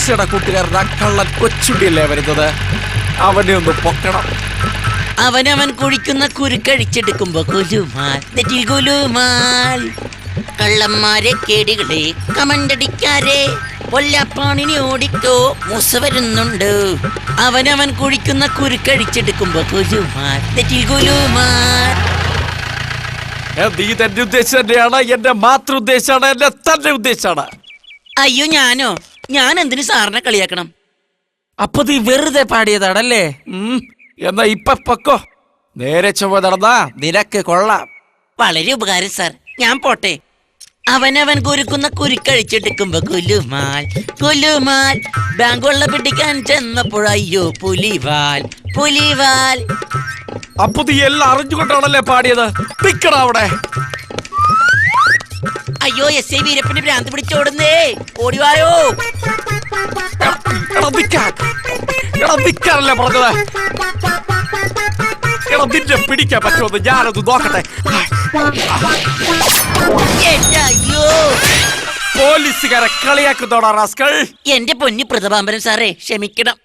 മൂസയുടെ കൂട്ടുകാരൻ കള്ളൻ കൊച്ചുണ്ടിയല്ലേ വരുന്നത്. അവനെ ഒന്ന് പൊക്കണം. അവനവൻ കുഴിക്കുന്ന കുരുക്കഴിച്ചെടുക്കുമ്പോ കുലുമാൽ കള്ളന്മാരെ കേടികളെ കമണ്ടടിക്കാരെ കൊല്ലാപ്പാണിനി ഓടിക്കോ മൂസ വരുന്നുണ്ട്. അവനവൻ കുഴിക്കുന്ന കുരുക്കഴിച്ചെടുക്കുമ്പോ കുലുമാൽ. നീ തന്നെ ഉദ്ദേശം തന്നെയാണ്, എന്റെ മാത്രം ഉദ്ദേശമാണ്, എന്നെ തന്നെ ഉദ്ദേശമാണ്. അയ്യോ ഞാനോ? ഞാൻ എന്തിനു സാറിനെ കളിയാക്കണം? അപ്പൊ നീ വെറുതെ പാടിയതാണല്ലേ? എന്നാ ഇപ്പൊ പൊക്കോ. നേരെ ചൊവ്വ നടന്നാ നിനക്ക് കൊള്ളാം. വളരെ ഉപകാരം സാർ, ഞാൻ പോട്ടെ. അവനവൻ കുരുക്കുന്ന കുരുക്കഴിച്ചെടുക്കുമ്പോ കുലുമാൽ ബാങ്ക് വെള്ളം പിടിക്കാൻ ചെന്നപ്പോഴയ്യോ പുലിവാൽ. അപ്പൊ നീ എല്ലാം അറിഞ്ഞുകൊണ്ടാണല്ലേ പാടിയത്? നിക്കടാ അവിടെ. അയ്യോ എസ് ഐ വീരപ്പന് ഭ്രാന്ത് പിടിച്ചോടുന്നേ, ഓടിവായോ. നിക്കാനല്ലേ പറഞ്ഞത്? നിന്നെ പിടിക്കാൻ പറ്റുമെന്ന് ഞാനത് നോക്കട്ടെ. അയ്യോ പോലീസുകാരെ കളിയാക്കുന്നോടാ റാസ്കൾ. എന്റെ പൊന്നി പ്രതാപാമ്പരൻ സാറേ, ക്ഷമിക്കണം.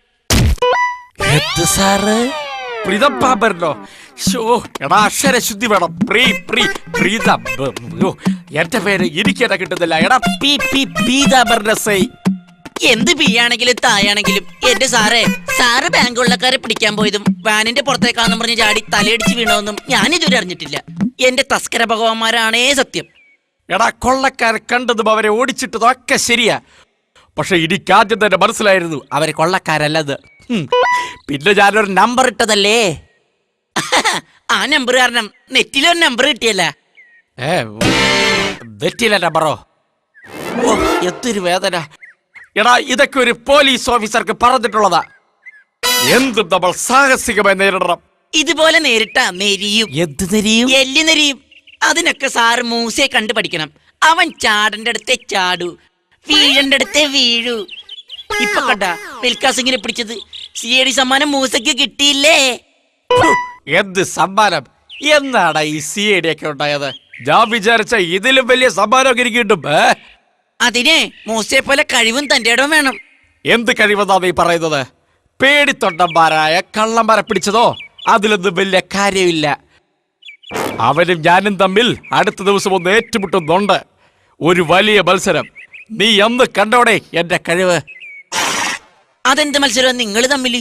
സാറ് പ്രീതംബരനോ? അക്ഷരശുദ്ധി വേണം. എന്റെ പേര് എനിക്കെന്നെ കിട്ടുന്നില്ല. എടാ പീതാംബരൻ. എന്ത് പീയാണെങ്കിലും തായാണെങ്കിലും എന്റെ സാറ് ബാങ്ക് കൊള്ളക്കാരെ പിടിക്കാൻ പോയതും വാനിന്റെ പുറത്തേക്കാന്ന് പറഞ്ഞ് ചാടി തലയടിച്ച് വീണോന്നും ഞാനിതുവരെ അറിഞ്ഞിട്ടില്ല. എന്റെ തസ്കര ഭഗവാന്മാരാണേ സത്യം. എടാ കൊള്ളക്കാരെ കണ്ടതും അവരെ ഓടിച്ചിട്ടതും ഒക്കെ ശരിയാ. പക്ഷെ എനിക്ക് ആദ്യം തന്നെ മനസ്സിലായിരുന്നു അവരെ കൊള്ളക്കാരല്ലത്. പിന്നെ ഞാനൊരു നമ്പർ ഇട്ടതല്ലേ. ആ നമ്പർ കാരണം നെറ്റിലൊരു നമ്പർ കിട്ടിയല്ല. നെറ്റിലെ നമ്പറോ? ഓ എന്തൊരു വേദന. എടാ ഇതൊക്കെ ഒരു പോലീസ് ഓഫീസർക്ക് പറഞ്ഞിട്ടുള്ളതാ. എന്തും നമ്മൾ സാഹസികമായി നേരിടണം. ഇതുപോലെ നേരിട്ടാ നെരിയും. എന്ത് നെരിയും? എല്ലി നെരിയും. അതിനൊക്കെ സാറ് മൂസയെ കണ്ടു പഠിക്കണം. അവൻ ചാടന്റെ അടുത്തേ ചാടൂ, വീഴന്റെ അടുത്തേ വീഴൂ. ഇപ്പൊ കണ്ട മിൽക്കാസിങ്ങിനെ പിടിച്ചത്. CID സമ്മാനം മൂസയ്ക്ക് കിട്ടിയില്ലേ? എന്ത് സമ്മാനം? എന്നാടാ ഈ CID ഒക്കെ ഉണ്ടായത്? ഞാൻ വിചാരിച്ച ഇതിലും വലിയ സമ്മാനം എനിക്ക് കിട്ടും. അതിനെ മൂസയെ പോലെ കഴിവും തന്റെ ഇടവും വേണം. എന്ത് കഴിവെന്നാ നീ പറയുന്നത്? പേടിത്തൊണ്ടന്മാരായ കള്ളന്മാരെ പിടിച്ചതോ? അതിലൊന്നും വലിയ കാര്യമില്ല. അവനും ഞാനും തമ്മിൽ അടുത്ത ദിവസം ഒന്ന് ഏറ്റുമുട്ടുന്നുണ്ട്. ഒരു വലിയ മത്സരം. നീ എന്ന് കണ്ടോടെ എന്റെ കഴിവ്. അതെന്ത് മത്സരം നിങ്ങൾ തമ്മിൽ?